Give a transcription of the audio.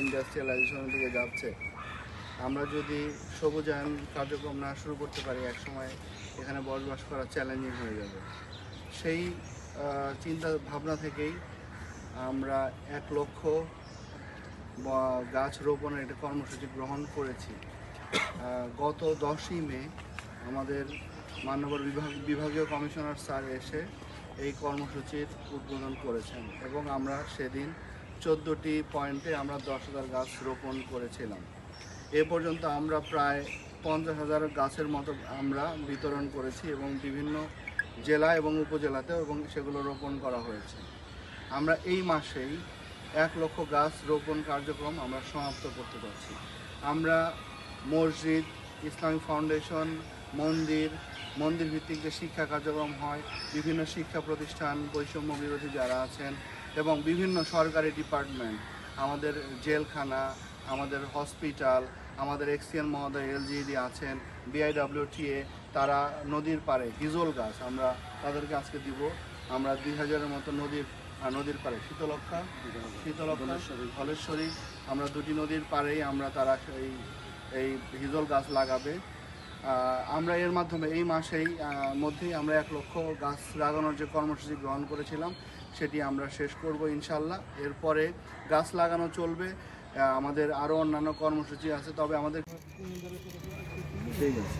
ইন্ডাস্ট্রিয়ালাইজেশনের দিকে যাচ্ছে, আমরা যদি সবুজায়ন কার্যক্রম না শুরু করতে পারি একসময় এখানে বসবাস করা চ্যালেঞ্জিং হয়ে যাবে। সেই চিন্তা ভাবনা থেকেই আমরা 1 লক্ষ গাছ রোপণের একটা কর্মসূচি গ্রহণ করেছি। গত 10ই মে আমাদের মান্যবর বিভাগীয় কমিশনার স্যার এসে এই কর্মসূচির উদ্বোধন করেছেন এবং আমরা সেদিন 14টি পয়েন্টে আমরা 10,000 গাছ রোপণ করেছিলাম। এ পর্যন্ত আমরা প্রায় 50,000 গাছের মতো আমরা বিতরণ করেছি এবং বিভিন্ন জেলা এবং উপজেলাতেও এবং সেগুলো রোপণ করা হয়েছে। আমরা এই মাসেই 1 লক্ষ গাছ রোপণ কার্যক্রম আমরা সমাপ্ত করতে পারছি। আমরা মসজিদ, ইসলামিক ফাউন্ডেশন, মন্দির ভিত্তিক যে শিক্ষা কার্যক্রম হয়, বিভিন্ন শিক্ষা প্রতিষ্ঠান, বৈষম্য বিরোধী যারা আছেন এবং বিভিন্ন সরকারি ডিপার্টমেন্ট, আমাদের জেলখানা, আমাদের হসপিটাল, আমাদের এক্সিএন মহোদয় এলজিইডি আছেন, বিআইডব্লিউটিএ, তারা নদীর পাড়ে হিজল গাছ আমরা তাদেরকে আজকে দিব। আমরা 2000-এর মতো নদীর পাড়ে শীতলক্ষা হলেশ্বরী, আমরা 2টি নদীর পাড়েই তারা এই হিজল গাছ লাগাবে। আমরা এর মাধ্যমে এই মাসেই মধ্যেই আমরা 1 লক্ষ গাছ লাগানোর যে কর্মসূচি গ্রহণ করেছিলাম সেটি আমরা শেষ করব ইনশাল্লাহ। এরপরে গাছ লাগানো চলবে, আমাদের আরও অন্যান্য কর্মসূচি আছে, তবে আমাদের ঠিক আছে।